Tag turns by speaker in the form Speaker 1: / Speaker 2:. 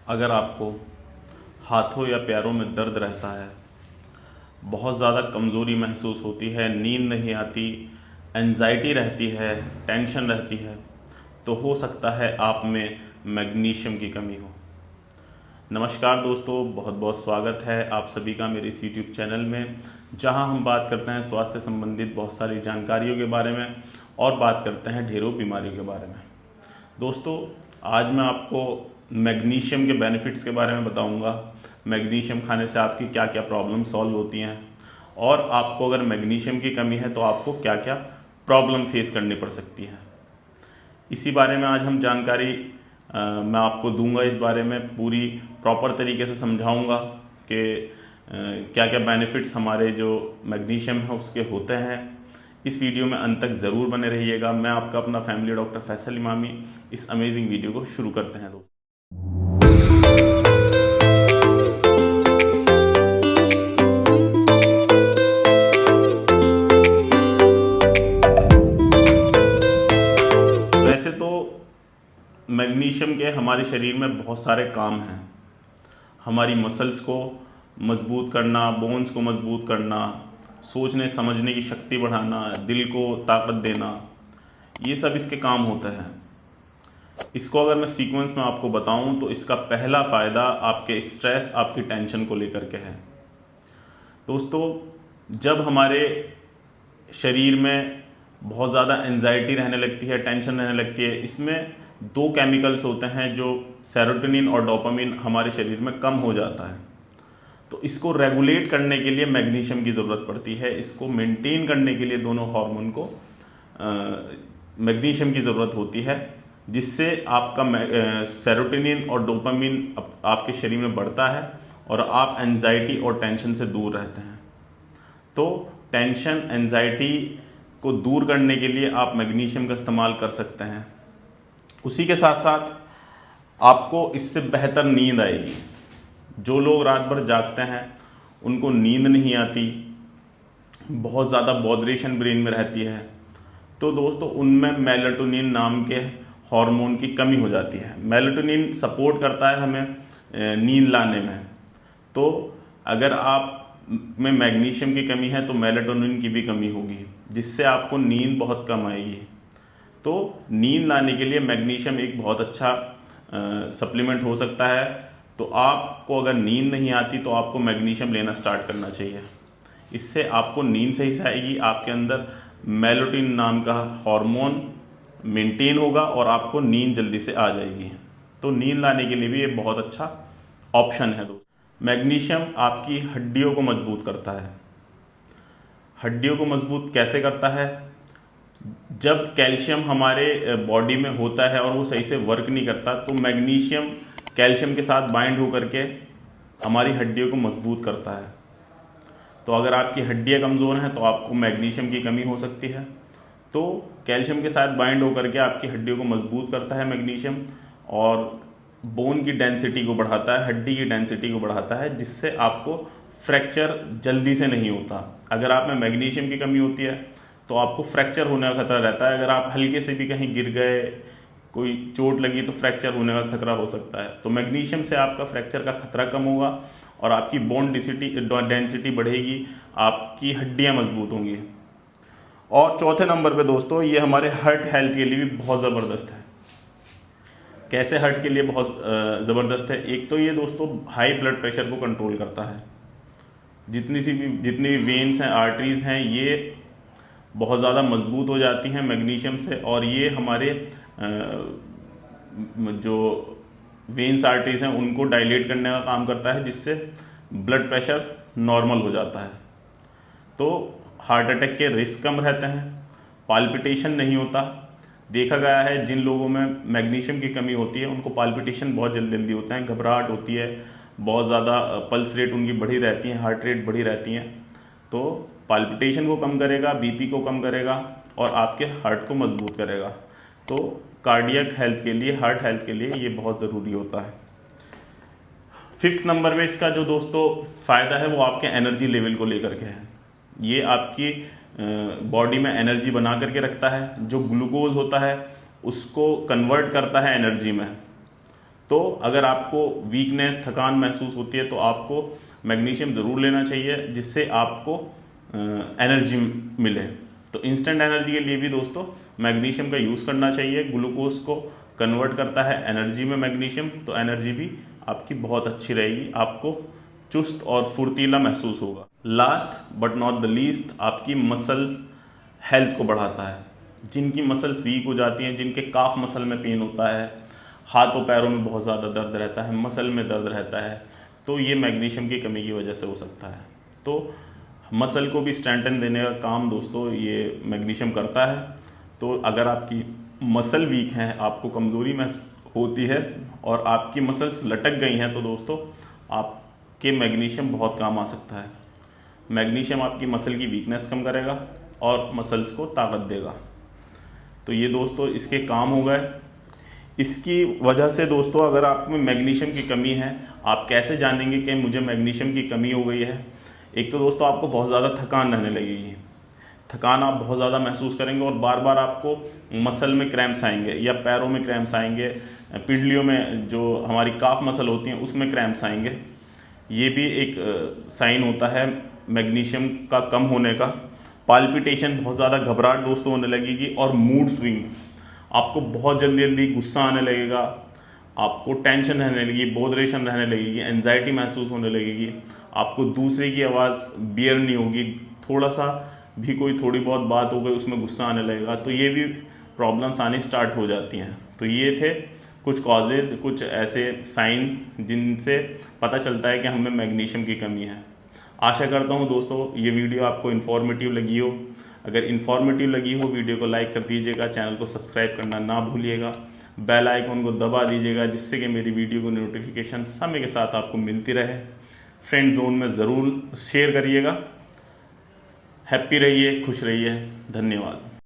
Speaker 1: अगर आपको हाथों या पैरों में दर्द रहता है, बहुत ज़्यादा कमज़ोरी महसूस होती है, नींद नहीं आती, एंजाइटी रहती है, टेंशन रहती है, तो हो सकता है आप में मैग्नीशियम की कमी हो। नमस्कार दोस्तों, बहुत बहुत स्वागत है आप सभी का मेरे इस यूट्यूब चैनल में, जहां हम बात करते हैं स्वास्थ्य संबंधित बहुत सारी जानकारियों के बारे में और बात करते हैं ढेरों बीमारियों के बारे में। दोस्तों, आज मैं आपको मैग्नीशियम के बेनिफिट्स के बारे में बताऊंगा। मैग्नीशियम खाने से आपकी क्या क्या प्रॉब्लम सॉल्व होती हैं और आपको अगर मैग्नीशियम की कमी है तो आपको क्या क्या प्रॉब्लम फेस करनी पड़ सकती है। इसी बारे में आज हम जानकारी मैं आपको दूंगा। इस बारे में पूरी प्रॉपर तरीके से समझाऊंगा कि क्या क्या बेनिफिट्स हमारे जो मैग्नीशियम है उसके होते हैं। इस वीडियो में अंत तक ज़रूर बने रहिएगा। मैं आपका अपना फैमिली डॉक्टर फैसल इमामी इस अमेजिंग वीडियो को शुरू करते हैं दोस्तों। वैसे तो मैग्नीशियम के हमारे शरीर में बहुत सारे काम हैं। हमारी मसल्स को मजबूत करना, बोन्स को मजबूत करना, सोचने समझने की शक्ति बढ़ाना, दिल को ताकत देना, ये सब इसके काम होते हैं। इसको अगर मैं सीक्वेंस में आपको बताऊं तो इसका पहला फ़ायदा आपके स्ट्रेस, आपकी टेंशन को लेकर के है। दोस्तों, जब हमारे शरीर में बहुत ज़्यादा एंजाइटी रहने लगती है, टेंशन रहने लगती है, इसमें दो केमिकल्स होते हैं जो सेरोटोनिन और डोपामिन हमारे शरीर में कम हो जाता है। तो इसको रेगुलेट करने के लिए मैग्नीशियम की ज़रूरत पड़ती है। इसको मेंटेन करने के लिए दोनों हार्मोन को मैग्नीशियम की ज़रूरत होती है, जिससे आपका सेरोटोनिन और डोपामिन आपके शरीर में बढ़ता है और आप एंजाइटी और टेंशन से दूर रहते हैं। तो टेंशन, एंजाइटी को दूर करने के लिए आप मैग्नीशियम का इस्तेमाल कर सकते हैं। उसी के साथ साथ आपको इससे बेहतर नींद आएगी। जो लोग रात भर जागते हैं उनको नींद नहीं आती, बहुत ज़्यादा बॉदरेशन ब्रेन में रहती है, तो दोस्तों उनमें मेलाटोनिन नाम के हार्मोन की कमी हो जाती है। मेलाटोनिन सपोर्ट करता है हमें नींद लाने में। तो अगर आप में मैग्नीशियम की कमी है तो मेलाटोनिन की भी कमी होगी, जिससे आपको नींद बहुत कम आएगी। तो नींद लाने के लिए मैग्नीशियम एक बहुत अच्छा सप्लीमेंट हो सकता है। तो आपको अगर नींद नहीं आती तो आपको मैग्नीशियम लेना स्टार्ट करना चाहिए। इससे आपको नींद सही से आएगी, आपके अंदर मेलाटोनिन नाम का हार्मोन मेंटेन होगा और आपको नींद जल्दी से आ जाएगी। तो नींद लाने के लिए भी ये बहुत अच्छा ऑप्शन है दोस्तों। मैग्नीशियम आपकी हड्डियों को मजबूत करता है। हड्डियों को मजबूत कैसे करता है? जब कैल्शियम हमारे बॉडी में होता है और वो सही से वर्क नहीं करता, तो मैग्नीशियम कैल्शियम के साथ बाइंड होकर के हमारी हड्डियों को मजबूत करता है। तो अगर आपकी हड्डियां कमज़ोर हैं तो आपको मैग्नीशियम की कमी हो सकती है। तो कैल्शियम के साथ बाइंड होकर के आपकी हड्डियों को मजबूत करता है मैग्नीशियम, और बोन की डेंसिटी को बढ़ाता है, हड्डी की डेंसिटी को बढ़ाता है, जिससे आपको फ्रैक्चर जल्दी से नहीं होता। अगर आप में मैग्नीशियम की कमी होती है तो आपको फ्रैक्चर होने का खतरा रहता है। अगर आप हल्के से भी कहीं गिर गए, कोई चोट लगी, तो फ्रैक्चर होने का खतरा हो सकता है। तो मैग्नीशियम से आपका फ्रैक्चर का खतरा कम होगा और आपकी बोन डेंसिटी बढ़ेगी, आपकी हड्डियाँ मजबूत होंगी। और चौथे नंबर पे दोस्तों, ये हमारे हार्ट हेल्थ के लिए भी बहुत ज़बरदस्त है। कैसे हार्ट के लिए बहुत ज़बरदस्त है? एक तो ये दोस्तों हाई ब्लड प्रेशर को कंट्रोल करता है। जितनी भी वेन्स हैं, आर्टरीज़ हैं, ये बहुत ज़्यादा मजबूत हो जाती हैं मैग्नीशियम से, और ये हमारे जो वेन्स, आर्टरीज़ हैं, उनको डायलेट करने का काम करता है, जिससे ब्लड प्रेशर नॉर्मल हो जाता है। तो हार्ट अटैक के रिस्क कम रहते हैं, पाल्पिटेशन नहीं होता। देखा गया है जिन लोगों में मैग्नीशियम की कमी होती है उनको पाल्पिटेशन बहुत जल्दी जल्दी होते हैं, घबराहट होती है, बहुत ज़्यादा पल्स रेट उनकी बढ़ी रहती है, हार्ट रेट बढ़ी रहती हैं। तो पाल्पिटेशन को कम करेगा, बीपी को कम करेगा और आपके हार्ट को मजबूत करेगा। तो कार्डियक हेल्थ के लिए, हार्ट हेल्थ के लिए ये बहुत ज़रूरी होता है। फिफ्थ नंबर पे इसका जो दोस्तों फ़ायदा है वो आपके एनर्जी लेवल को लेकर के है। ये आपकी बॉडी में एनर्जी बना करके रखता है। जो ग्लूकोज होता है उसको कन्वर्ट करता है एनर्जी में। तो अगर आपको वीकनेस, थकान महसूस होती है तो आपको मैग्नीशियम ज़रूर लेना चाहिए, जिससे आपको एनर्जी मिले। तो इंस्टेंट एनर्जी के लिए भी दोस्तों मैग्नीशियम का यूज़ करना चाहिए। ग्लूकोज को कन्वर्ट करता है एनर्जी में मैग्नीशियम, तो एनर्जी भी आपकी बहुत अच्छी रहेगी, आपको चुस्त और फुर्तीला महसूस होगा। Last but not the least, आपकी मसल हेल्थ को बढ़ाता है। जिनकी मसल्स वीक हो जाती हैं, जिनके काफ मसल में पेन होता है, हाथों पैरों में बहुत ज़्यादा दर्द रहता है, मसल में दर्द रहता है, तो ये मैग्नीशियम की कमी की वजह से हो सकता है। तो मसल को भी स्ट्रेंथन देने का काम दोस्तों ये मैग्नीशियम करता है। तो अगर आपकी मसल वीक हैं, आपको कमज़ोरी महसूस होती है और आपकी मसल्स लटक गई हैं, तो दोस्तों आपके मैग्नीशियम बहुत काम आ सकता है। मैग्नीशियम आपकी मसल की वीकनेस कम करेगा और मसल्स को ताकत देगा। तो ये दोस्तों इसके काम हो गए। इसकी वजह से दोस्तों अगर आप में मैग्नीशियम की कमी है, आप कैसे जानेंगे कि मुझे मैग्नीशियम की कमी हो गई है? एक तो दोस्तों आपको बहुत ज़्यादा थकान रहने लगेगी, थकान आप बहुत ज़्यादा महसूस करेंगे और बार बार आपको मसल में क्रैम्प्स आएंगे या पैरों में क्रैम्प्स आएंगे, पिंडलियों में जो हमारी काफ मसल होती हैं उसमें क्रैम्प्स आएंगे। ये भी एक साइन होता है मैग्नीशियम का कम होने का। पाल्पिटेशन, बहुत ज़्यादा घबराहट दोस्तों होने लगेगी और मूड स्विंग, आपको बहुत जल्दी जल्दी गुस्सा आने लगेगा, आपको टेंशन रहने लगेगी, बोधरेशन रहने लगेगी, एंजाइटी महसूस होने लगेगी, आपको दूसरे की आवाज़ बियर नहीं होगी, थोड़ा सा भी कोई थोड़ी बहुत बात हो गई उसमें गुस्सा आने लगेगा। तो ये भी प्रॉब्लम्स आनी स्टार्ट हो जाती हैं। तो ये थे कुछ कॉजेज़, कुछ ऐसे साइन जिनसे पता चलता है कि हमें मैग्नीशियम की कमी है। आशा करता हूँ दोस्तों ये वीडियो आपको इन्फॉर्मेटिव लगी हो। अगर इन्फॉर्मेटिव लगी हो वीडियो को लाइक कर दीजिएगा, चैनल को सब्सक्राइब करना ना भूलिएगा, बेल आइकन को दबा दीजिएगा, जिससे कि मेरी वीडियो को नोटिफिकेशन समय के साथ आपको मिलती रहे। फ्रेंड जोन में ज़रूर शेयर करिएगा। हैप्पी रहिए, खुश रहिए, धन्यवाद।